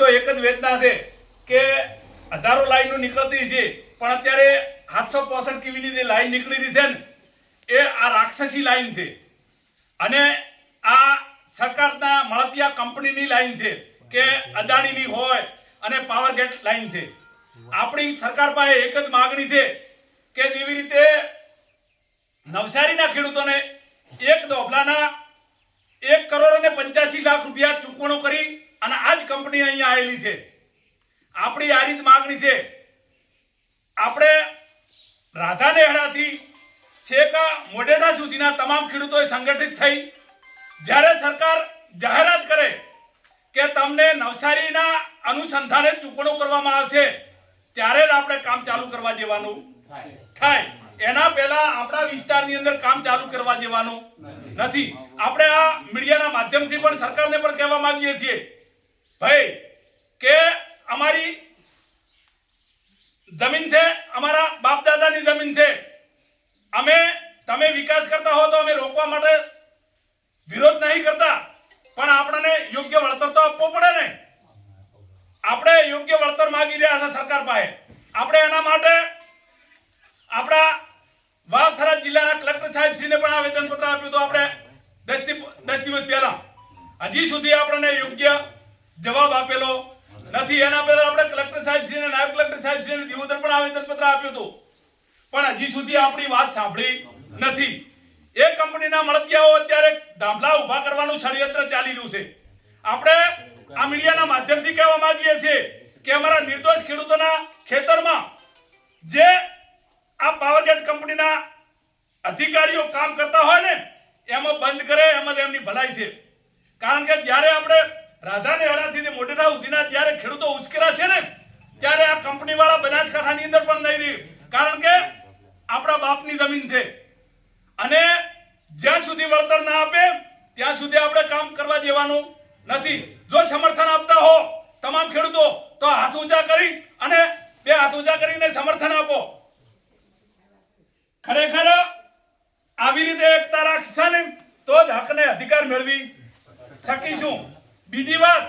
તો એક જ વેદના છે કે હજારો લાઈનો નીકળતી છે, પણ અત્યારે 765 કેવીની જે લાઈન નીકળી રહી છે ને એ આ રાક્ષસી લાઈન છે અને આ સરકારના મળતિયા કંપનીની લાઈન છે કે અદાણીની હોય અને પાવર ગેટ લાઈન છે. આપણી સરકાર પાસે એક જ માંગણી છે કે જેવી રીતે નવસારીના ખેડૂતોને એક દોભલાના 1,85,00,000 રૂપિયા ચૂકવણું કરી અને આ જ કંપની અહીંયા આવેલી છે. આપણી આ રીત માંગણી છે. આપણે રાધાનેહડાથી શેકા મોઢેરા સુધીના તમામ ખેડૂતોએ સંગઠિત થઈ જ્યારે સરકાર જાહેરાત કરે કે તમને નવસારીના અનુસંધાને ચૂકવણું કરવામાં આવશે ત્યારે જ આપણે કામ ચાલુ કરવા જેવાનું થાય. એના પહેલા આપણા વિસ્તારની અંદર કામ ચાલુ કરવા જેવાનું નથી. આપણે આ મીડિયાના માધ્યમથી પણ સરકારને પણ કહેવા માંગીએ છીએ ભાઈ કે અમારી જમીન છે, અમારા બાપ દાદાની જમીન છે, તમે વિકાસ કરતા હો તો અમે રોકવા માટે વિરોધ નહીં કરતા, પણ આપણને યોગ્ય વળતર તો આપવું પડે ને. આપણે યોગ્ય વળતર માંગી રહ્યા છે સરકાર પાસે. આપણે એના માટે આપણા વાવથરા જિલ્લાના કલેક્ટર સાહેબશ્રીને પણ આવેદનપત્ર આપ્યું તો આપણે 10 દિવસ પહેલા. હજી સુધી આપણને યોગ્ય જવાબ આપેલો નથી. એના પહેલા આપણે કલેક્ટર સાહેબશ્રીને નાયબ કલેક્ટર સાહેબશ્રીને દિવોદર પણ આવેદનપત્ર આપ્યું હતું, પણ હજી સુધી આપણી વાત સાંભળી નથી. એ કંપનીના મળતિયાઓ અત્યારે ધામલા ઊભા કરવાનું ષડયંત્ર ચાલી રહ્યું છે. આપણે આ મીડિયાના માધ્યમથી કહેવા માંગીએ છીએ કે અમારા નિર્દોષ ખેડૂતોના ખેતરમાં જે આ પાવરગેટ કંપનીના અધિકારીઓ કામ કરતા હોય ને એમાં બંધ કરે, એમાં જ એમની ભલાઈ છે. કારણ કે જ્યારે આપણે રાધાનેહડાથી મોઢેરા સુધીના જ્યારે ખેડૂતો ઉચકેરા છે ને ત્યારે આ કંપનીવાળા બનાસકાંઠાની અંદર પણ નહીં રહી. કારણ કે આપણા બાપની જમીન છે અને જ્યાં સુધી વળતર ના આપે ત્યાં સુધી આપણે કામ કરવા દેવાનું નથી. જો સમર્થન આપતા હો તમામ ખેડૂતો તો હાથ ઊંચા કરી અને 2 હાથ ઊંચા કરીને સમર્થન આપો. ખરેખર આવી રીતે એકતા રાખશે ને તો જ હકને અધિકાર મેળવી શકીશું. બીજી વાત